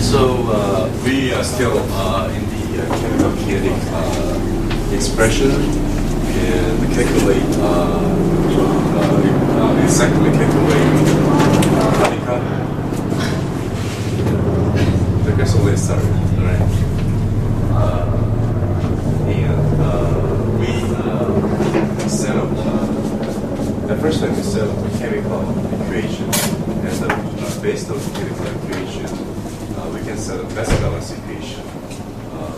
So we are still in the chemical kinetic expression and calculate exactly calculate particle. The question will start, right? And we set up the first time we set up the chemical equation, and based on the chemical equation, we can set a mass balance equation.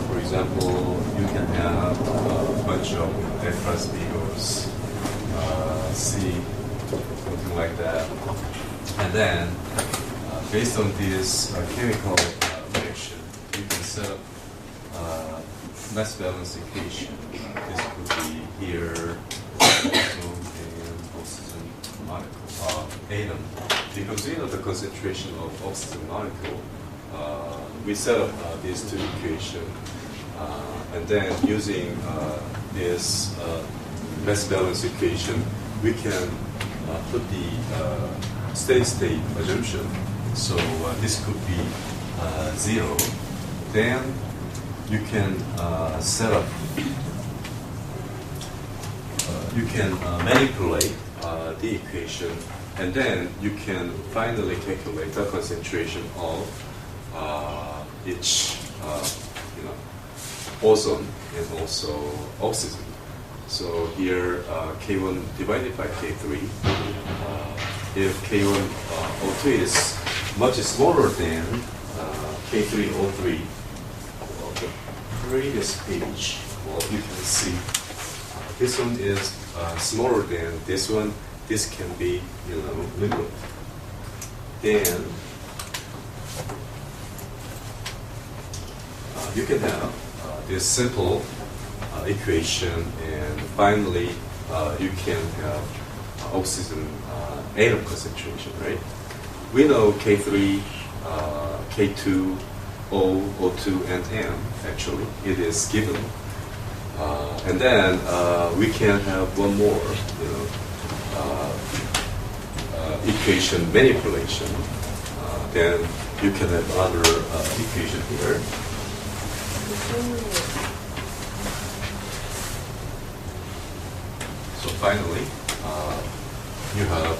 For example, you can have a bunch of F plus B goes C, something like that. And then, based on this chemical reaction, you can set up mass balance equation. This could be here, oxygen and oxygen molecule, atom. Because we know the concentration of oxygen molecule, we set up these two equations, and then using this mass balance equation, we can put the steady state assumption. So this could be 0. Then you can set up, you can manipulate the equation, and then you can finally calculate the concentration of each, ozone and also oxygen. So here, K1 divided by K3. If K1 O2 is much smaller than K3 O3, well, the previous page, well, you can see this one is smaller than this one. This can be, liquid. Then you can have this simple equation, and finally you can have oxygen atom concentration, right? We know K3, K2, O, O2, and M. Actually, it is given, and then we can have one more, equation manipulation. Then you can have other equation here. So finally, you have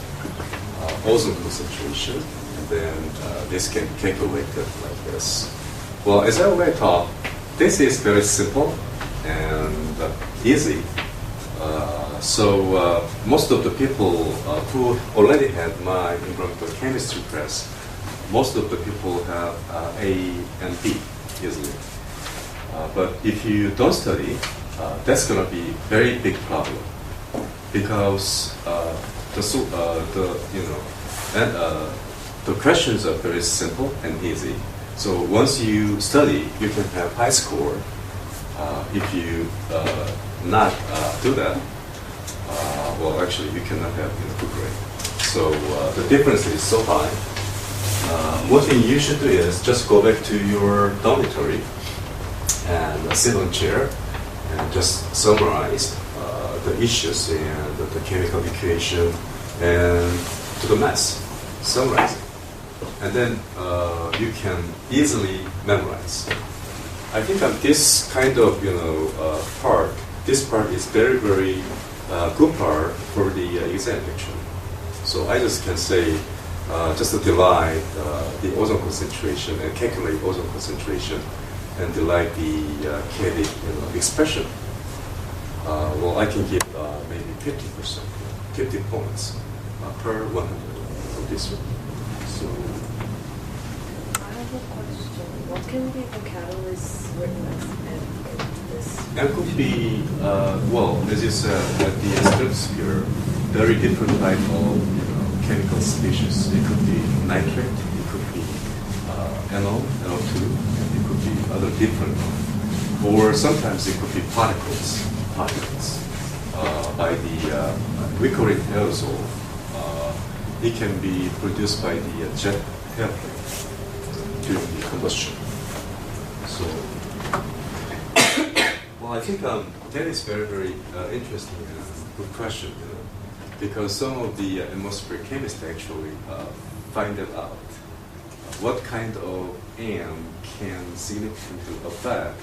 ozone concentration, and then this can be calculated like this. Well, as I already taught, this is very simple and easy. So most of the people who already had my environmental chemistry class, most of the people have A and B easily. But if you don't study, that's going to be a very big problem, because the questions are very simple and easy. So once you study, you can have high score. If you not do that, well, actually, you cannot have good grade. So the difference is so high. One thing you should do is just go back to your dormitory and sit on a chair and just summarize the issues and the chemical equation and to the mass, summarize it. And then you can easily memorize. I think this kind of part, this part is very, very good part for the exam actually. So I just can say, just to divide the ozone concentration and calculate ozone concentration and divide the kinetic expression. Well, I can give maybe 50%, 50 points per 100 for this one. So I have a question. What can be the catalyst written as M in this? M could be, well, as you said, at the stratosphere, very different type of chemical species. It could be nitrate, it could be NO, NO2, and it could be other different, or sometimes it could be particles by the recurrent aerosol. It can be produced by the jet airplane during the combustion. So, well, I think that is very, very interesting and good question, because some of the atmospheric chemists actually find that out. what kind of M can significantly affect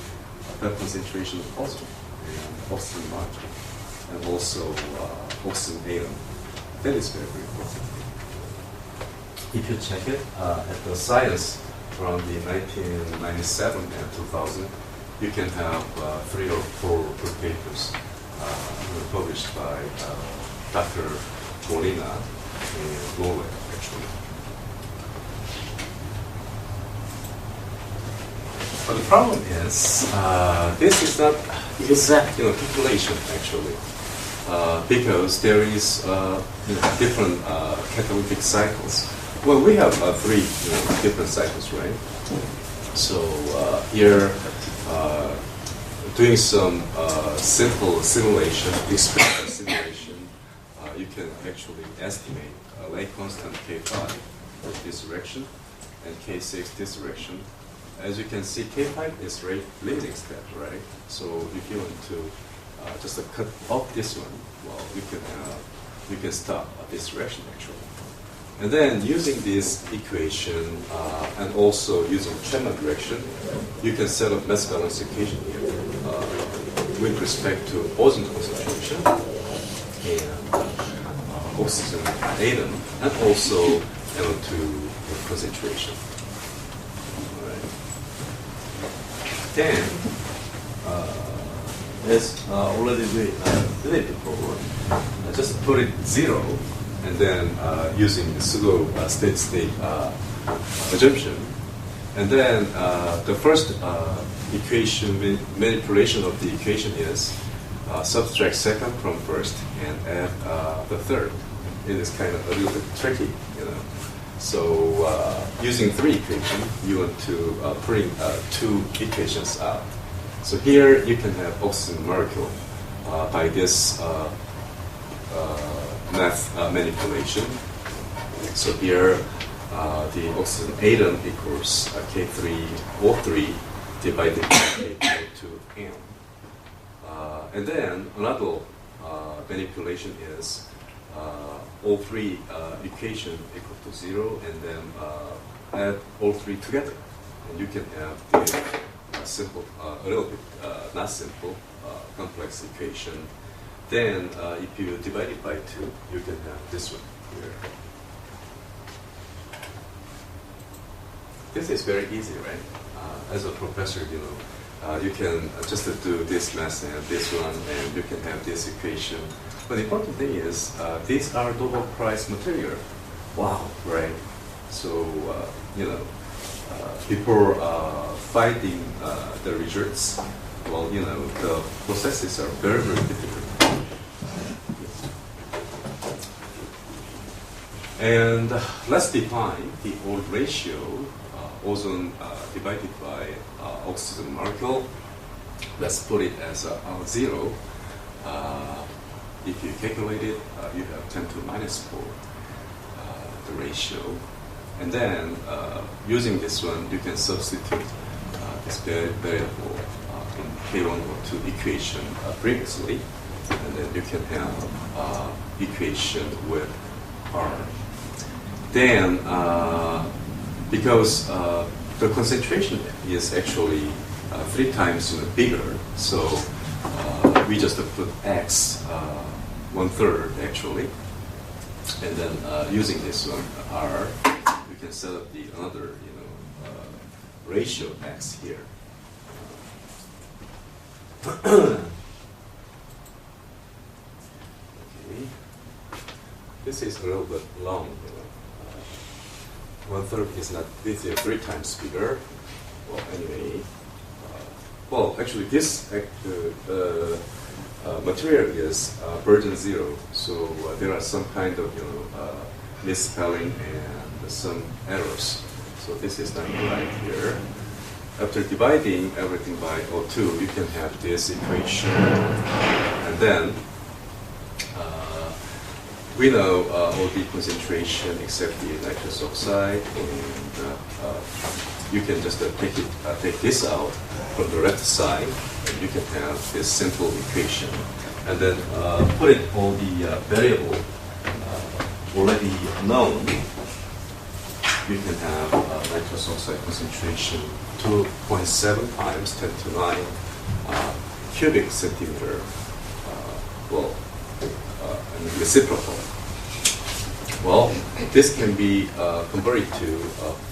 the concentration of oxygen and oxygen molecule, and also oxygen atom. That is very, very important. If you check it at the Science from the 1997 and 2000, you can have 3 or 4 good papers published by Dr. Molina in Norway, actually. But the problem is, this is not exact calculation, actually, because there is different catalytic cycles. Well, we have 3 different cycles, right? So here, doing some simple simulation, experimental simulation, you can actually estimate Lake constant K5 for this direction and K6 this direction. As you can see, K5 is rate limiting step, right? So if you want to just cut off this one, well, you can stop at this direction actually. And then using this equation and also using Chema direction, you can set up mass balance equation here with respect to ozone concentration and oxygen atom, and also NO2 concentration. All right. Then, as already we did it before, just put it 0. And then using the pseudo steady-state assumption. And then the first equation, manipulation of the equation is subtract second from first and add the third. It is kind of a little bit tricky, So using 3 equations, you want to bring 2 equations out. So here you can have oxygen molecule by this math manipulation. So here, the oxygen atom equals K3O3 divided by K2M. And then another manipulation is all 3 equation equal to 0, and then add all 3 together. And you can have the simple, a little bit not simple, complex equation. Then, if you divide it by 2, you can have this one here. This is very easy, right? As a professor, you can just do this math and this one, and you can have this equation. But the important thing is, these are Nobel Prize material. Wow, right? So, before finding the results, well, the processes are very, very difficult. And let's define the old ratio, ozone divided by oxygen molecule. Let's put it as 0. If you calculate it, you have 10 to the minus 4, the ratio. And then using this one, you can substitute this variable in K1 or 2 equation previously. And then you can have equation with R. Then, because the concentration is actually 3 times bigger, so we just put X 1/3 actually, and then using this one R, we can set up the another ratio X here. Okay. This is a little bit long. 1/3 is not, this is 3 times bigger. Well, anyway, well, actually, this material is burden 0, so there are some kind of misspelling and some errors. So this is not right here. After dividing everything by O2, you can have this equation, and then we know all the concentration except the nitrous oxide, and you can just take this out from the left side, and you can have this simple equation, and then put in all the variable already known. You can have nitrous oxide concentration 2.7 times 10 to 9 cubic centimeter, and reciprocal. Well, this can be converted to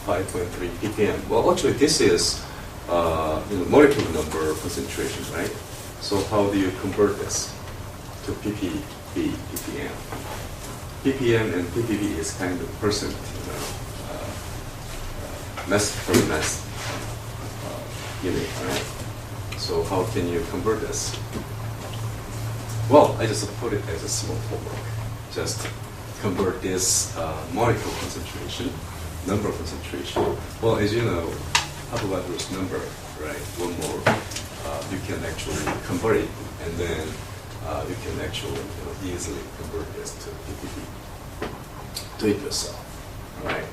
5.3 ppm. Well, actually, this is molecular number concentration, right? So how do you convert this to ppb, ppm? ppm and ppb is kind of percent, mass per mass unit, right? So how can you convert this? Well, I just put it as a small homework. Just convert this molecule concentration, number concentration. Well, as you know, Avogadro's number, right? One more, you can actually convert it, and then you can actually easily convert this to ppb. Do it yourself, all right?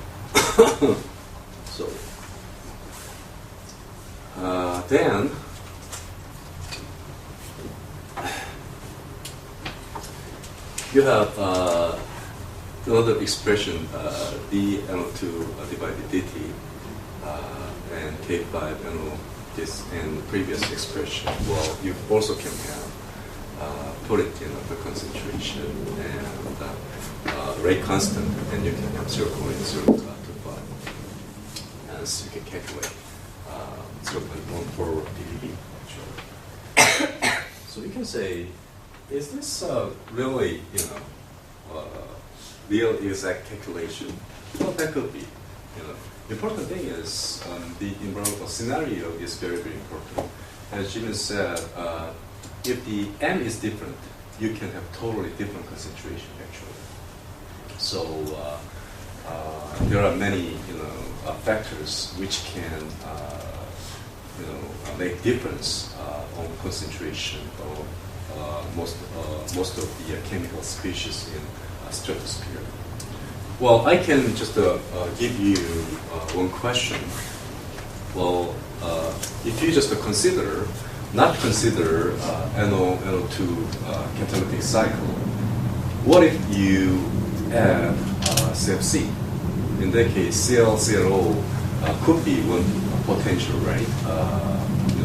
So then. You have another expression, dNO2 divided dt, and K5NO, this and the previous expression. Well, you also can have put it in the concentration and rate constant, and you can have 0.025. As you can calculate 0.14 ppb, actually. So you can say, is this really, real exact calculation? Well, that could be. Important thing is the environmental scenario is very, very important. As Jimmy said, if the M is different, you can have totally different concentration, actually. So there are many, factors which can, make difference on concentration of most of the chemical species in stratosphere. Well, I can just give you one question. Well, if you just not consider NO2 catalytic cycle, what if you add CFC? In that case, ClClO could be one potential, right?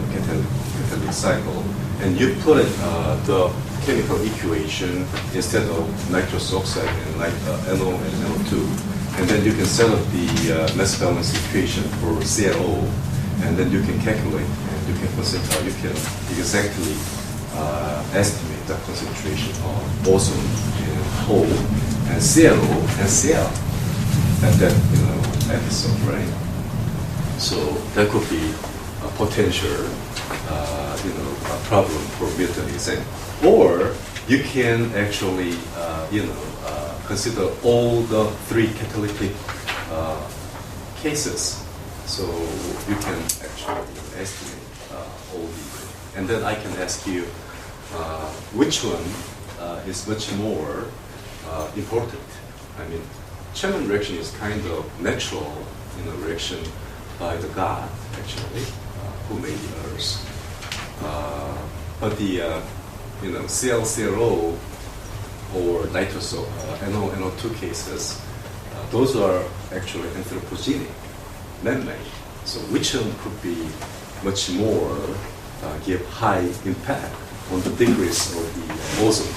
Catalytic cycle. And you put it, the chemical equation instead of nitrous oxide and NO and NO2. And then you can set up the mass balance equation for ClO, and then you can calculate, and you can exactly estimate the concentration of ozone in whole, and ClO and Cl at that episode, right? So that could be a potential problem for mutant exam. Or you can actually, consider all the three catalytic cases. So you can actually estimate all the, and then I can ask you which one is much more important. I mean, Chapman reaction is kind of natural, reaction by the God, actually, who made the Earth. But the ClClO or nitrous NO2 cases, those are actually anthropogenic, man-made. So which one could be much more give high impact on the degrees of the ozone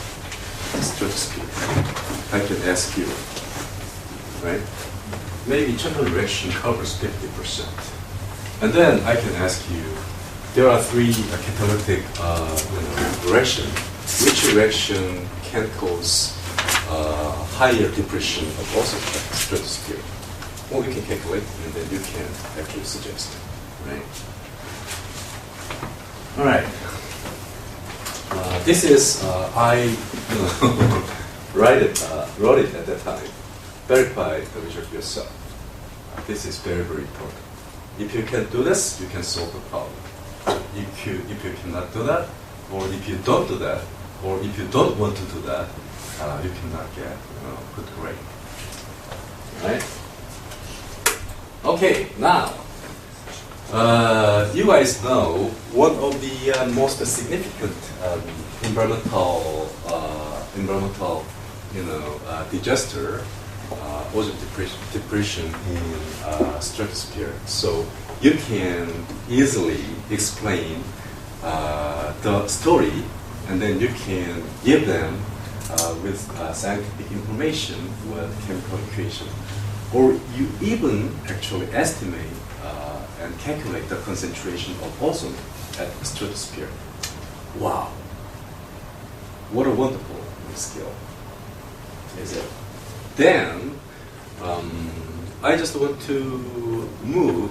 stratosphere? I can ask you, right? Maybe Chapman reaction covers 50%, and then I can ask you. There are three catalytic reaction. Which reaction can cause higher depression of ozone stratosphere? Well, you can calculate, and then you can actually suggest, right? All right. This is I wrote it at that time. Verify the result yourself. This is very, very important. If you can do this, you can solve the problem. If you cannot do that, or if you don't do that, or if you don't want to do that, you cannot get good grade. Right? Okay, now you guys know one of the most significant environmental digester ozone depletion in stratosphere. So you can easily explain the story, and then you can give them with scientific information with chemical equation. Or you even actually estimate and calculate the concentration of ozone at the stratosphere. Wow. What a wonderful skill, is it? Then, I just want to move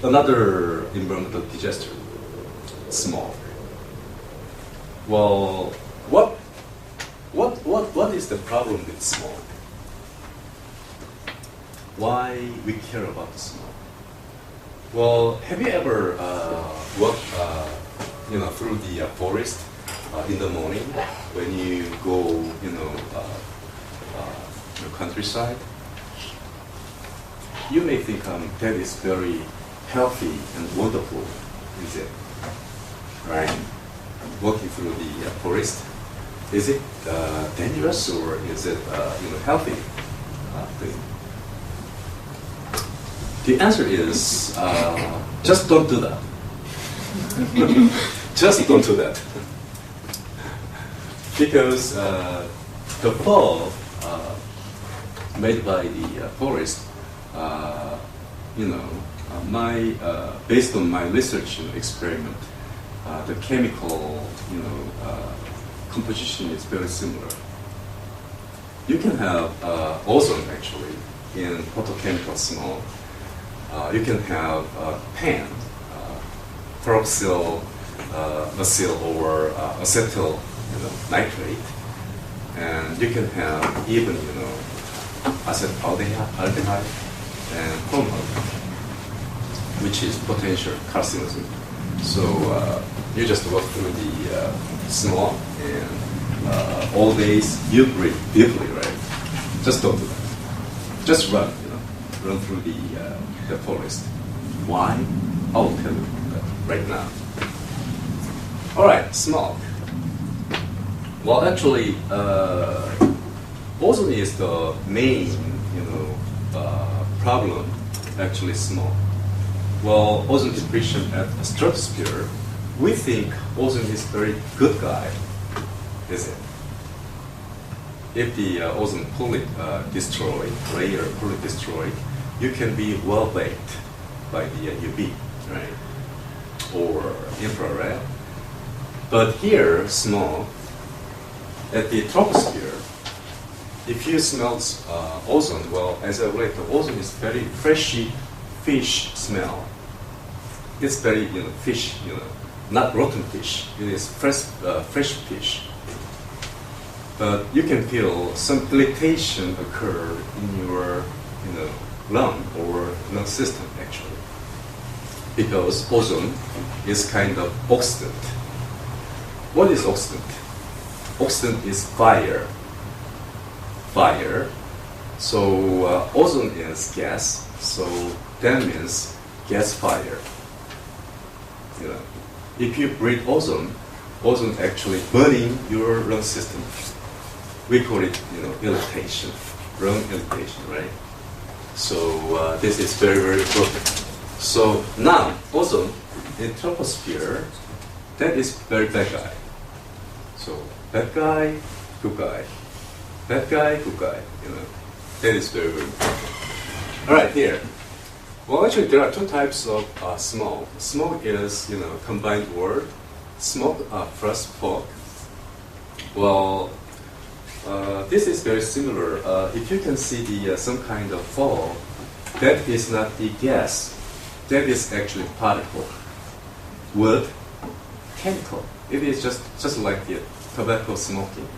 another environmental disaster, smog. Well, what is the problem with smog? Why we care about the smog? Well, have you ever walked, through the forest in the morning when you go, the countryside? You may think that is very healthy and wonderful, is it? Right? Walking through the forest, is it dangerous or is it healthy thing? The answer is just don't do that. Just don't do that. Because the fall made by the forest, based on my research experiment, the chemical, composition is very similar. You can have ozone actually in photochemical smog. You can have PAN, peroxyl, acyl, or acetyl nitrate, and you can have even acetaldehyde and formaldehyde, which is potential carcinogen. So you just walk through the smog, and all days you breathe deeply, right? Just don't do that. Just run, run through the forest. Why? I'll tell you that right now. All right, smog. Well, actually, ozone is the main, problem. Actually, smog. Well, ozone depletion at the stratosphere, we think ozone is very good guy, is it? If the ozone fully destroyed, layer fully destroyed, you can be well baked by the UV, right? Or infrared. But here, smog, at the troposphere, if you smell ozone, well, as I read, the ozone is very freshy fish smell. It's very, fish, not rotten fish. It is fresh fish. But you can feel some irritation occur in your, lung or lung system actually, because ozone is kind of oxidant. What is oxidant? Oxidant is fire. Fire. So ozone is gas. So that means gas fire. If you breathe ozone, ozone actually burning your lung system. We call it, irritation, lung irritation, right? So this is very, very important. So now, ozone in troposphere, that is very bad guy. So bad guy, good guy. Bad guy, good guy. That is very, very important. All right, here. Well, actually, there are two types of smog. Smog is, combined word. Smog plus fog. Well, this is very similar. If you can see some kind of fog, that is not the gas. That is actually particle. Wood, chemical. It is just like the tobacco smoking.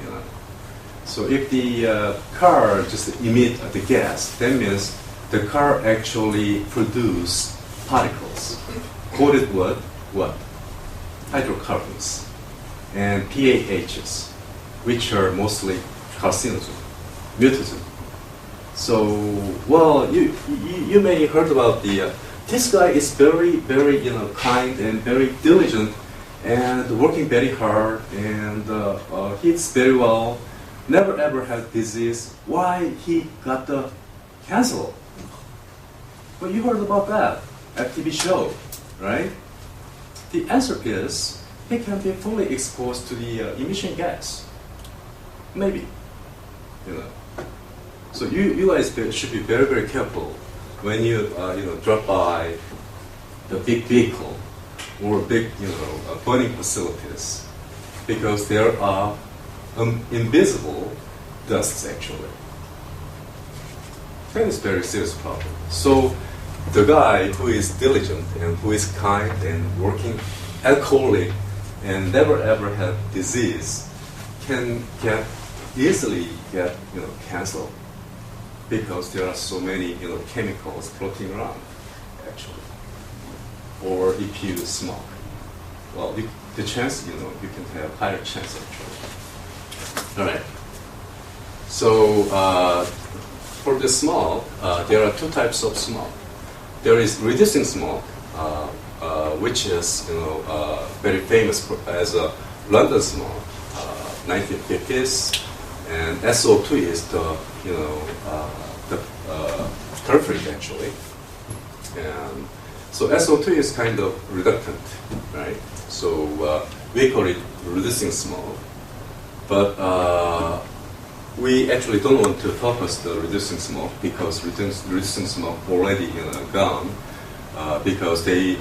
So if the car just emit the gas, that means the car actually produce particles. Coated wood, what? Hydrocarbons and PAHs, which are mostly carcinogen, mutagen. So, well, you may heard about this guy is very, very, kind and very diligent and working very hard and he eats very well. never ever had disease. Why he got the cancer? Well, you heard about that at TV show, right? The answer is he can be fully exposed to the emission gas. Maybe, you know. So you guys should be very, very careful when you drop by the big vehicle or big burning facilities, because there are invisible dusts actually. That is a very serious problem. So the guy who is diligent and who is kind and working alcoholic and never ever had disease can easily get cancer, because there are so many chemicals floating around actually. Or if you smoke, well, the chance you can have higher chance actually. All right. So for the smoke, there are two types of smoke. There is reducing smoke, which is very famous as a London smoke, 1950s, and SO2 is the culprit actually. And so SO2 is kind of reductant, right? So we call it reducing smoke, but we actually don't want to focus the reducing smoke, because reducing smoke already gone, because they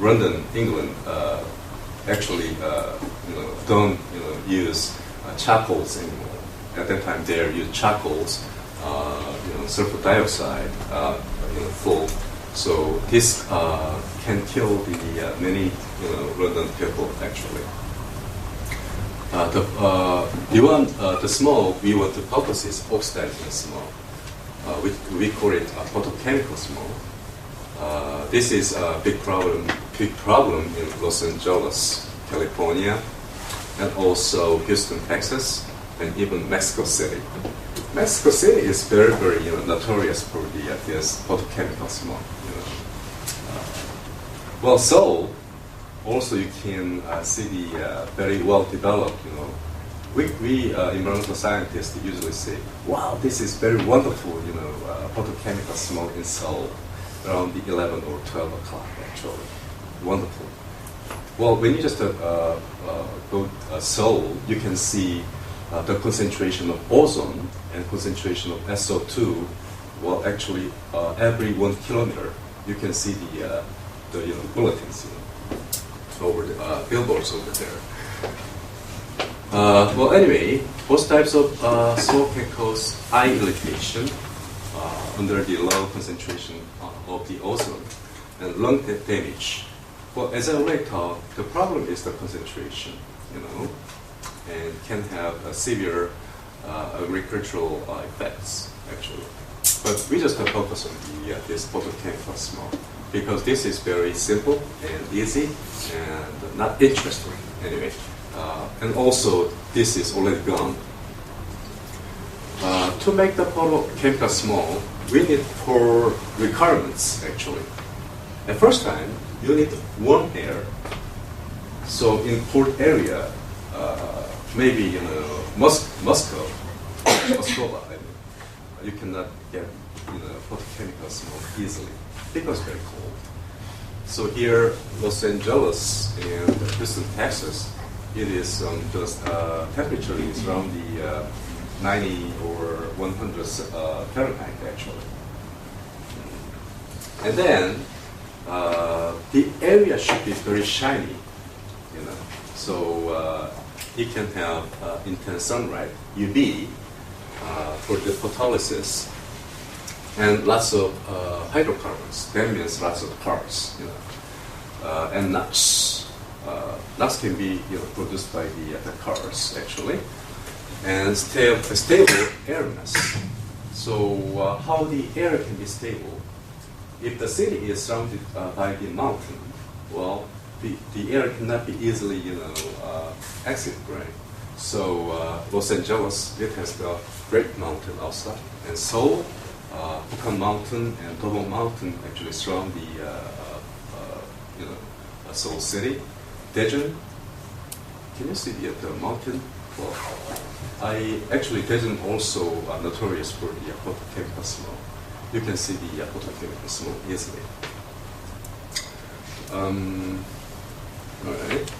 London, England actually don't use charcoals anymore. At that time, they use charcoals, sulfur dioxide, full. So this can kill the many London people actually. The smoke we want to focus is oxidizing smoke. We call it photochemical smoke. This is a big problem in Los Angeles, California, and also Houston, Texas, and even Mexico City. Mexico City is very, very notorious for this photochemical smoke. Well, Seoul, also you can see the very well developed. We environmental scientists usually say, "Wow, this is very wonderful." Photochemical smoke in Seoul around the 11 or 12 o'clock actually, wonderful. Well, when you just go Seoul, you can see the concentration of ozone and concentration of SO2. Well, actually, every 1 kilometer, you can see the bulletins over the billboards over there. Well, anyway, both types of smoke can cause eye irritation under the low concentration of the ozone and lung damage. Well, as I already talked, the problem is the concentration, and can have severe agricultural effects, actually. But we just focus on this photochemical smoke, because this is very simple and easy and not interesting, anyway. And also, this is already gone. To make the photochemical smoke, we need 4 requirements, actually. The first time, you need warm air. So in cold area, maybe Moscow, you cannot get photochemical smoke easily because it's very cold. So here, Los Angeles and Houston, Texas, it is just temperature is around the 90 or 100 Fahrenheit actually. And then the area should be very shiny, so it can have intense sunlight, UV, for the photolysis, and lots of hydrocarbons. That means lots of carbs, and nuts. Nuts can be produced by the cars actually, and stable air mass. So how the air can be stable? If the city is surrounded by the mountain, well, the air cannot be easily, exit, right? So Los Angeles, it has the Great Mountain outside, and Seoul, Bukhan Mountain and Dobong Mountain actually surround the, Seoul city. Daejeon, can you see the mountain Well, I actually doesn't also notorious for the photochemical smoke. You can see the photochemical smoke easily. All right.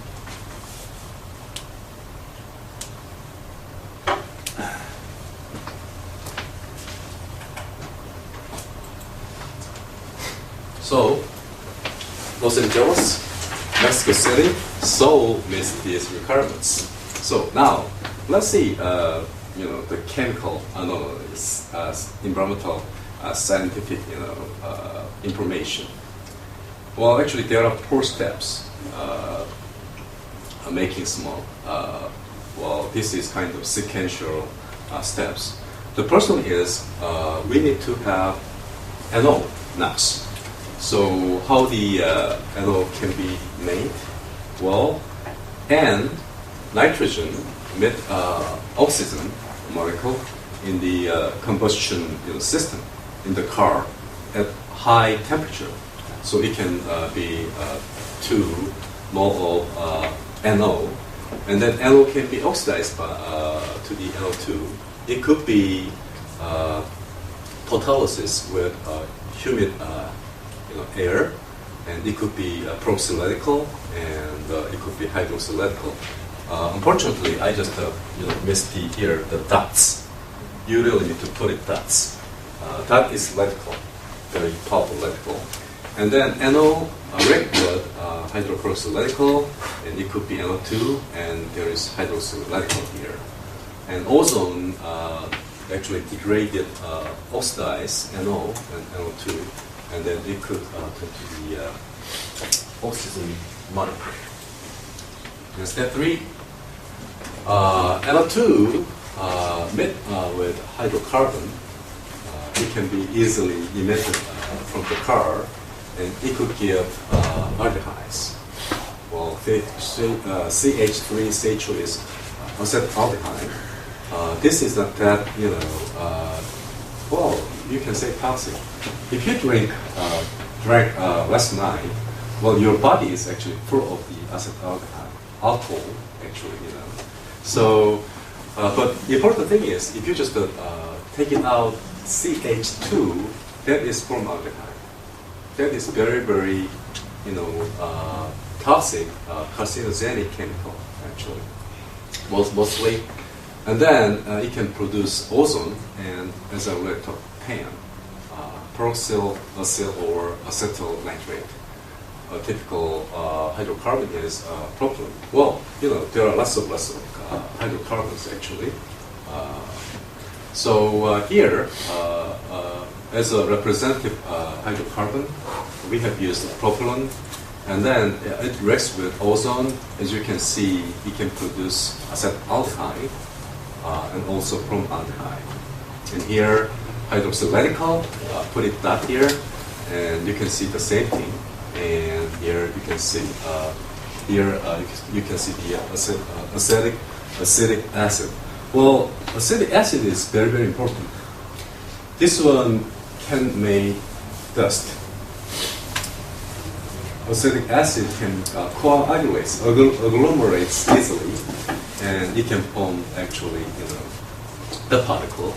So, Los Angeles, Mexico City, Seoul meets these requirements. So now, let's see, the chemical, environmental, scientific, information. Well, actually, there are 4 steps making smoke. Well, this is kind of sequential steps. The first one is we need to have NO, NOx. So how the NO can be made? Well, and nitrogen met oxygen molecule in the combustion system in the car at high temperature. So it can be 2 mole of NO, and then NO can be oxidized to the NO2. It could be photolysis with humid air, and it could be peroxylytical, and it could be hydroxylytical. Unfortunately, I just missed the dots. You really need to put it dots. That is lytical, very powerful lytical. And then NO, regular hydroperoxylytical, and it could be NO2, and there is hydroxylytical here. And ozone actually degraded, oxidized NO and NO2, and then it could turn to the oxygen molecule. And step 3, NO2 met with hydrocarbon. It can be easily emitted from the car, and it could give aldehydes. Well, CH3CH2 is acetaldehyde. This is not that, well, you can say toxic. If you drank last night, well, your body is actually full of the acetaldehyde, alcohol, actually, So, but the important thing is, if you just take it out CH2, that is formaldehyde. That is very, very, toxic, carcinogenic chemical, actually, mostly. And then it can produce ozone, and as I already talked, PAN, peroxyl, acyl, or acetyl nitrate. A typical hydrocarbon is propylene. Well, there are lots of hydrocarbons actually. So here, as a representative hydrocarbon, we have used propylene, and then it reacts with ozone. As you can see, it can produce acetaldehyde and also formaldehyde. And here, hydroxylytical, put it dot here, and you can see the same thing. And here you can see you can see the acetic acid. Well, acetic acid is very, very important. This one can make dust. Acetic acid can coagulates, agglomerates easily, and it can form actually, the particle.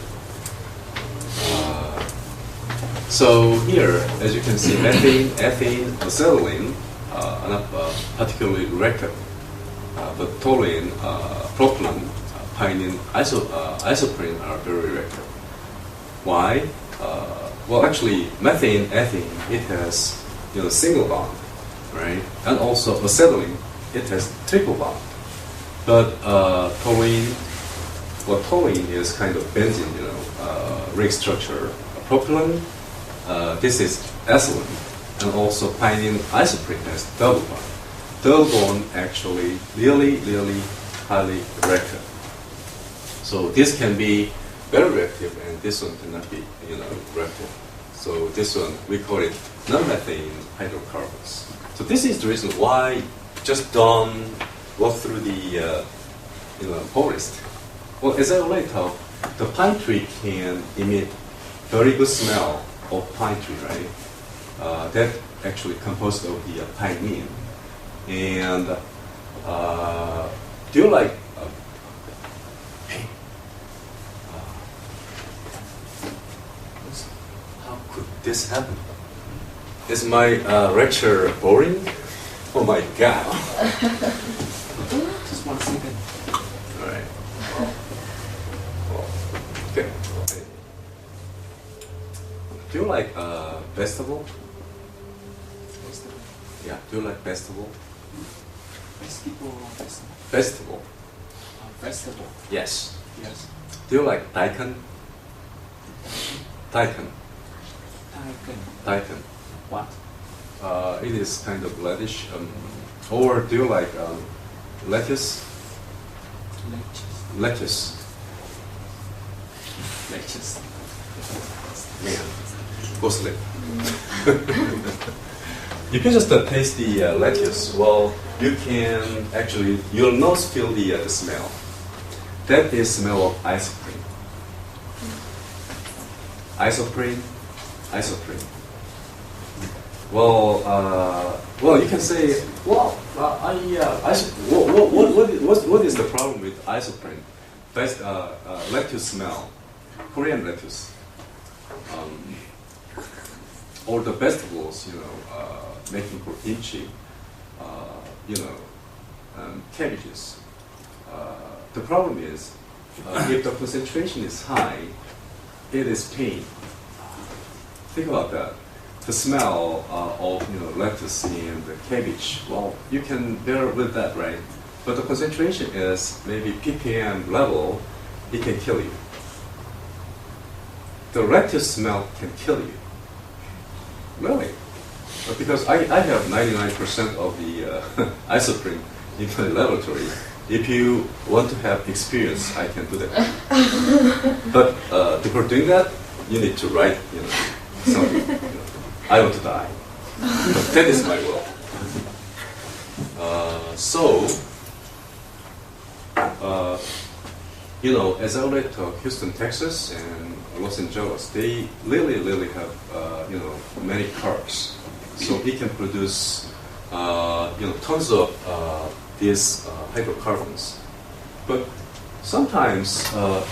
So here, as you can see, methane, ethane, acetylene are not particularly reactive, but toluene, propylene, pinene, isoprene are very reactive. Why? Well, actually, methane, ethane, it has single bond, right? And also acetylene, it has triple bond. But toluene, well, toluene is kind of benzene, ring structure. Propylene, this is ethylene, and also pinene isoprene has double bond. Double bond actually really, really highly reactive. So this can be very reactive, and this one cannot be, reactive. So this one, we call it non-methane hydrocarbons. So this is the reason why just don't walk through the, forest. Well, as I already talked, the pine tree can emit very good smell of pine tree, right? That actually composed of the pinene. And do you like this happen? Is my lecture boring? Oh my God. Just 1 second. All right. Well, okay. Do you like vegetable? Vegetable. Yeah. Do you like vegetable? Vegetable. Vegetable. Vegetable. Vegetable. Yes. Yes. Do you like daikon? Daikon. Daikon. Daikon. What? It is kind of reddish. Or do you like lettuce? Lettuce. Lettuce. Lettuce. Man, go sleep. You can just taste the lettuce. Well, you can actually, your nose feel the smell. That is smell of isoprene. Isoprene, isoprene. Well, you can say, well, what is the problem with isoprene? Best lettuce smell, Korean lettuce, or the vegetables, making for kimchi, cabbages. The problem is, if the concentration is high, it is pain. Think about that. The smell of lettuce and the cabbage. Well, you can bear with that, right? But the concentration is maybe ppm level. It can kill you. The lettuce smell can kill you. Really? Because I have 99% of the isoprene in my laboratory. If you want to have experience, I can do that. But before doing that, you need to write, something. I want to die. That is my will. As I already talked, Houston, Texas, and Los Angeles, they really have, many carbs. So it can produce, tons of these hydrocarbons. But sometimes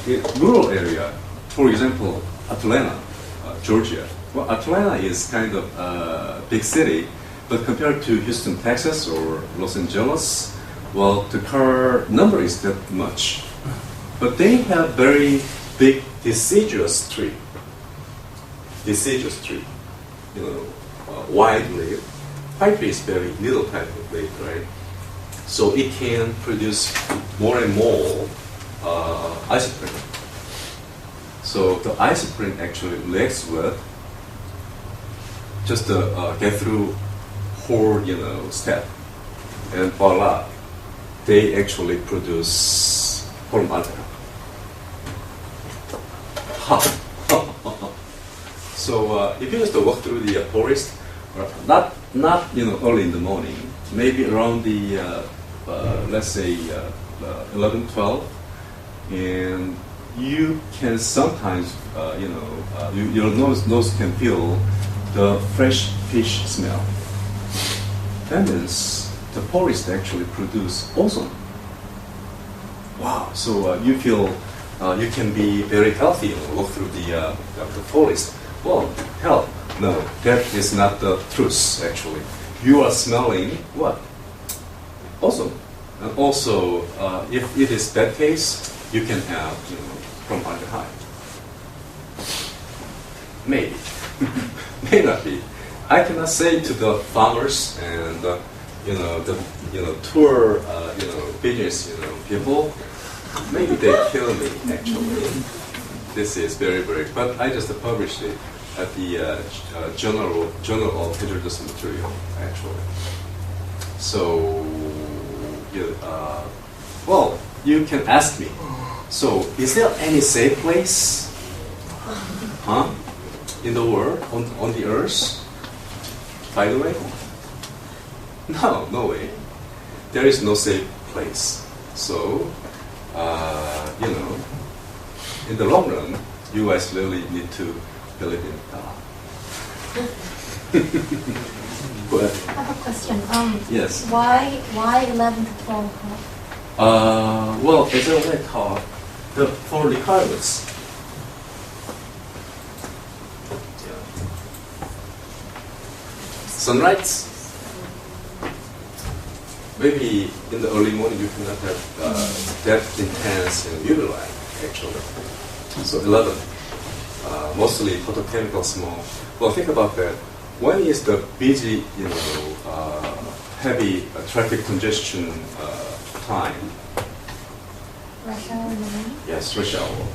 in rural area, for example, Atlanta, Georgia. Well, Atlanta is kind of a big city, but compared to Houston, Texas, or Los Angeles, well, the car number is that much. But they have very big deciduous tree. Deciduous tree, wide leaf. Pine tree is very little type of leaf, right? So it can produce more and more isoprene. So the isoprene actually reacts with just get through whole step, and voila, they actually produce formaldehyde. So if you just walk through the forest, not early in the morning, maybe around the let's say 11, 12, and you can sometimes your nose can feel the fresh fish smell. That means the forest actually produce ozone. Wow! So you feel you can be very healthy walk through the forest. Well, hell, no, that is not the truth. Actually, you are smelling what? Ozone. And also, if it is that case, you can have formaldehyde. Maybe. May not be. I cannot say to the farmers and the tour business people. Maybe they kill me actually. This is very. But I just published it at the Journal of Hazardous Material actually. So well, you can ask me. So is there any safe place? In the world, on the earth? By the way? No way. There is no safe place. So, in the long run, you guys really need to believe in God. I have a question. Yes. Why 11 to 12? Well, as I already taught, for requirements. Sunlight. Maybe in the early morning you cannot have that intense UV light, actually. So 11. Mostly photochemical smoke. Well, think about that. When is the busy, heavy traffic congestion time? Rush hour in the morning? Yes, rush hour.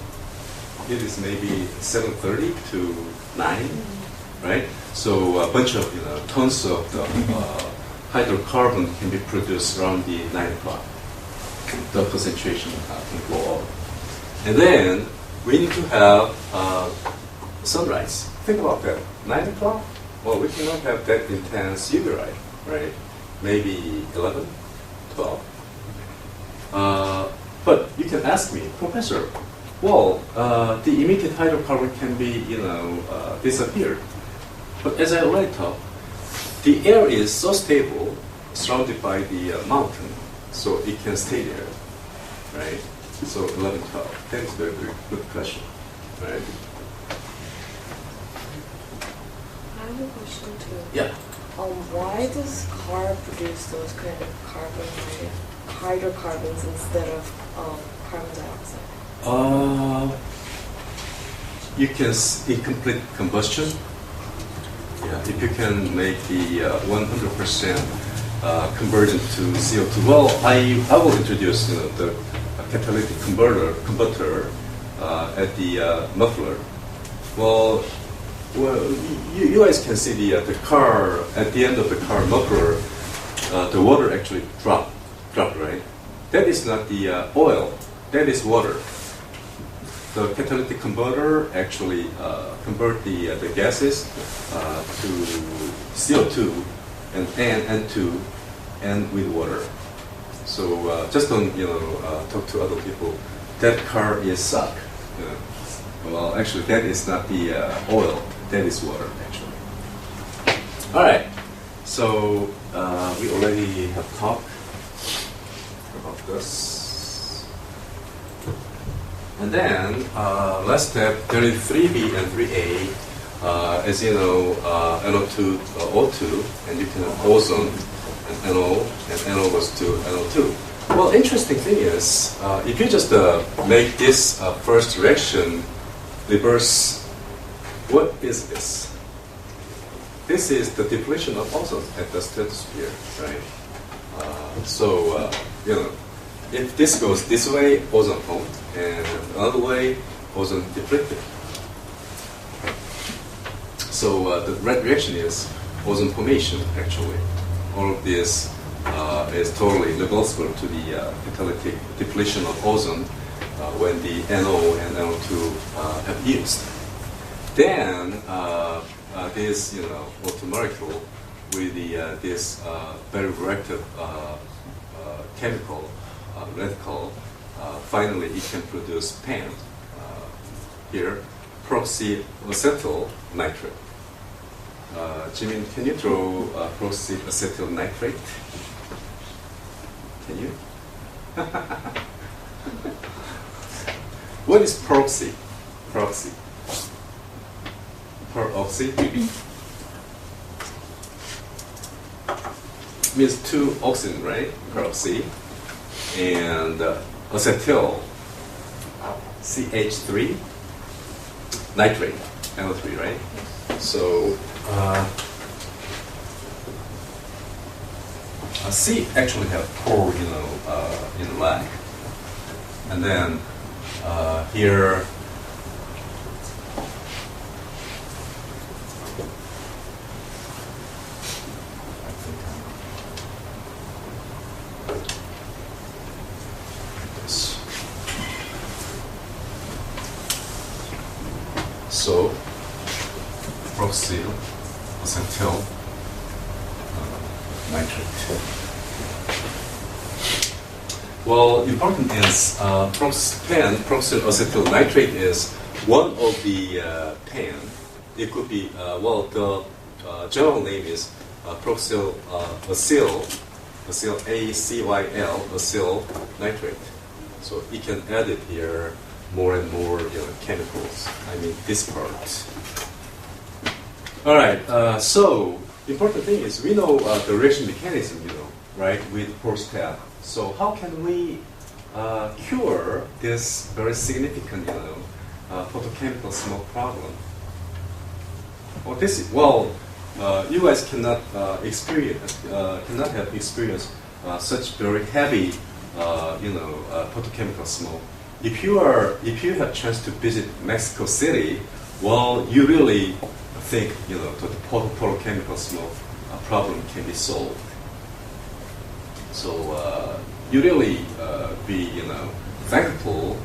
It is maybe 7:30 to 9, right? So a bunch of tons of the hydrocarbon can be produced around the 9 o'clock. The concentration can go up. And then we need to have sunrise. Think about that. 9 o'clock? Well, we cannot have that intense UV light, right? Maybe 11, 12. But you can ask me, Professor, well, the emitted hydrocarbon can be, disappeared. But as I already talked, the air is so stable, surrounded by the mountain, so it can stay there, right? So 11, 12. That is a very, very good question, right? I have a question too. Yeah. Why does car produce those kind of hydrocarbons instead of carbon dioxide? You can incomplete combustion. Yeah, if you can make the 100% conversion to CO2. Well, I will introduce the catalytic converter at the muffler. Well, you guys can see the car at the end of the car muffler. The water actually dropped, right? That is not the oil. That is water. The catalytic converter actually convert the gases to CO2 and N2 and with water. So just don't talk to other people. That car is suck. Well, actually, that is not the oil. That is water, actually. All right. So we already have talked about this. And then last step, 33B and 3A, as you know, NO2, O2, and you can have ozone, and NO, and NO goes to NO2. Well, interesting thing is, if you just make this first reaction reverse, what is this? This is the depletion of ozone at the stratosphere, right? If this goes this way, ozone formed, and another way, ozone depleted. So the red reaction is ozone formation, actually. All of this is totally reversible to the catalytic depletion of ozone when the NO and NO2 have used. Then this, water molecule with this very reactive chemical radical, finally it can produce PAN. Here, peroxyacetyl nitrate. Jimin, can you draw peroxyacetyl nitrate? Can you? What is peroxy? Peroxy. Means two oxygen, right? Peroxy. And acetyl, CH3, nitrate, NO3, right? So C actually have 4, in lag, and then here. So, peroxyacetyl nitrate. Well, important is peroxyacetyl nitrate is one of the PAN. It could be, the general name is acyl, ACYL, acyl nitrate. So you can add it here. More and more chemicals. I mean this part. All right. So important thing is we know the reaction mechanism, right, with force step. So how can we cure this very significant, photochemical smoke problem? You guys cannot cannot have experienced such very heavy, photochemical smoke. If you have chance to visit Mexico City, well, you really think, the photochemical smoke problem can be solved. So you really be, thankful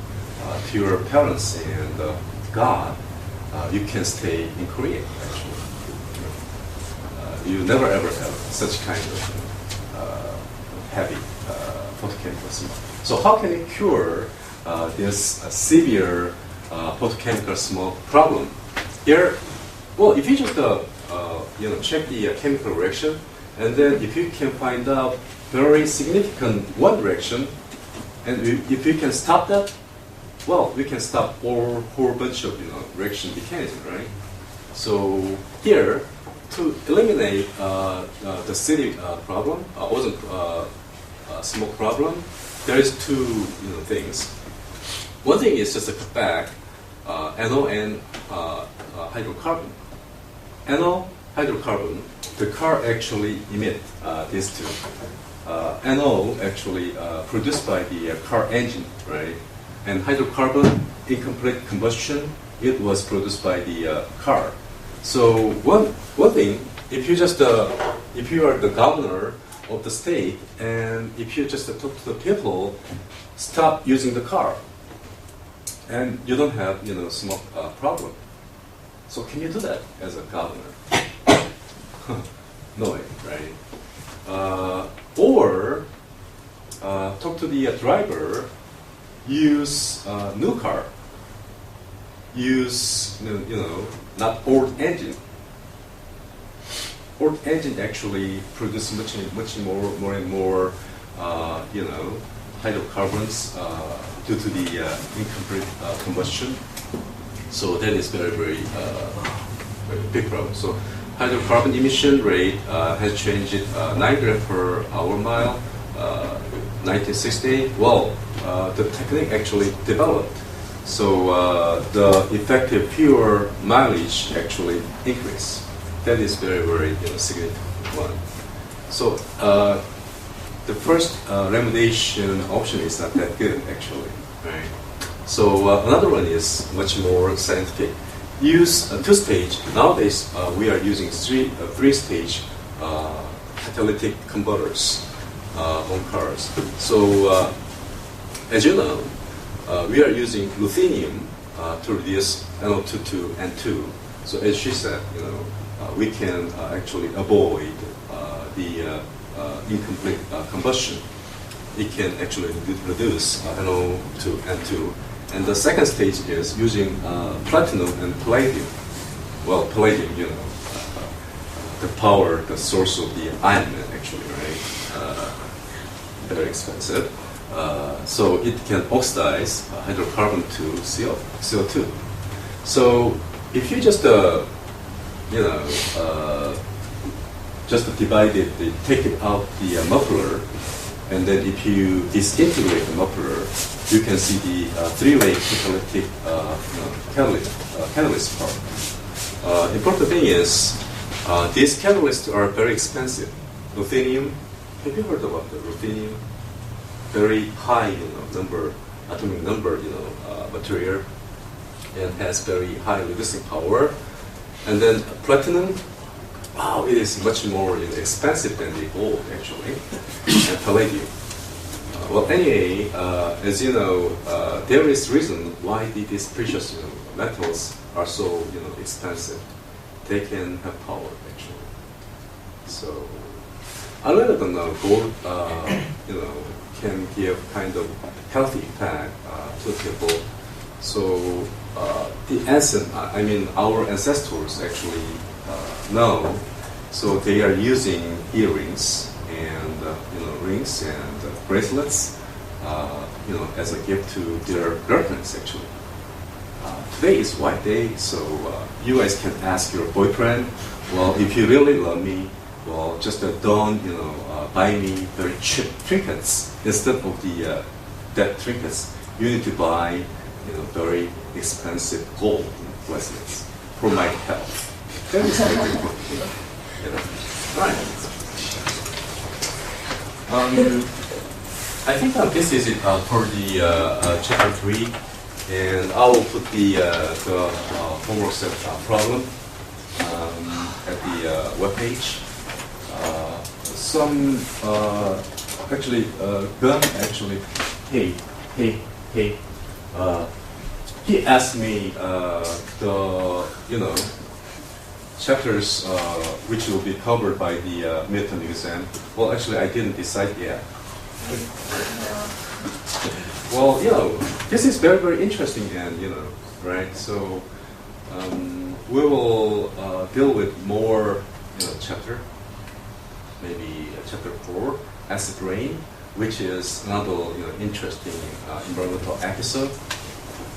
to your parents and God. You can stay in Korea, actually. You never ever have such kind of heavy photochemical smoke. So how can you cure this severe photochemical smoke problem? Here, well, if you just check the chemical reaction, and then if you can find out very significant one reaction, and if you can stop that, well, we can stop whole bunch of reaction mechanism, right? So here, to eliminate the city problem, ozone smoke problem, there is two things. One thing is just a cutback, NO and hydrocarbon. NO, hydrocarbon, the car actually emit these two. NO actually produced by the car engine, right? And hydrocarbon, incomplete combustion, it was produced by the car. So one thing, if you are the governor of the state, and if you just talk to the people, stop using the car, and you don't have smoke problem. So can you do that as a governor? No way, right? Or talk to the driver. Use new car. Use not old engine. Old engine actually produce much more and more hydrocarbons due to the incomplete combustion. So that is very big problem. So hydrocarbon emission rate has changed 9 grams per hour mile. 1968. Well, the technique actually developed, so the effective fuel mileage actually increased. That is very significant one. So the first remediation option is not that good actually, right? So another one is much more scientific. Use two-stage. Nowadays we are using three-stage catalytic converters on cars. So as you know, we are using ruthenium to reduce NO2 to N2. So as she said, we can actually avoid the incomplete combustion. It can actually reduce NO to N2. And the second stage is using platinum and palladium. Well, palladium, the power, the source of the Iron Man, actually, right? Very expensive. So it can oxidize hydrocarbon to CO2. So if you just just divide it, take it out the muffler, and then if you disintegrate the muffler, you can see the three-way catalytic catalyst part. Important thing is these catalysts are very expensive. Ruthenium, have you heard about the ruthenium? Very high, atomic number, material, and has very high reducing power. And then platinum, wow, it is much more expensive than the gold actually, and palladium. Well, anyway, as you know, there is reason why these precious metals are so expensive. They can have power actually. So, other than gold, can give kind of healthy impact to people. So our ancestors actually know. So they are using earrings and rings and bracelets, as a gift to their girlfriends actually. Today is White Day, so you guys can ask your boyfriend well, if you really love me, well, just don't, buy me very cheap trinkets instead of the dead trinkets. You need to buy, very expensive gold bracelets for my health. That is very important, Right. I think this is it for the chapter 3, and I will put the homework set problem at the web page. Gun actually, he asked me the chapters which will be covered by the midterm exam. Well, actually, I didn't decide yet. Well, this is very, very interesting, and right? So we will deal with more, chapter. Maybe chapter 4, acid rain, which is another interesting environmental episode.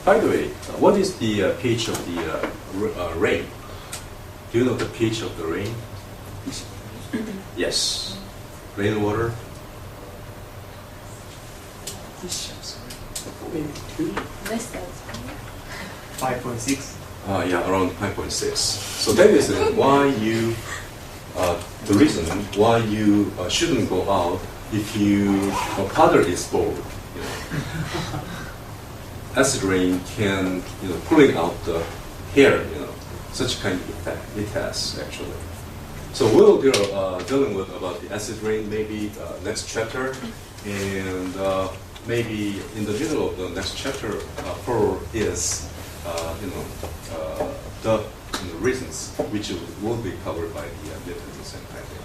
By the way, what is the pH of the rain? Do you know the pH of the rain? Yes. Rainwater? Maybe 2. Less than 5.6. Yeah, around 5.6. So that is why you, the reason why you shouldn't go out if your father is bored. Acid rain can, pulling out the hair, such kind of effect it has actually. So we'll be dealing with about the acid rain maybe next chapter, and maybe in the middle of the next chapter 4 is the reasons which will be covered by the midterm exam, I think.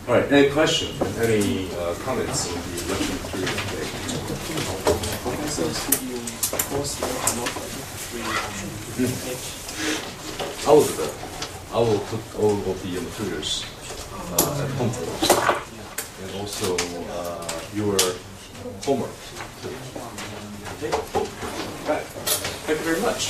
All right, any questions, any comments on the lecture 3 today? Professor, could you post your note page? I will do that. I will put all of the materials at home first, and also your homework too. Okay? Right. Thank you very much.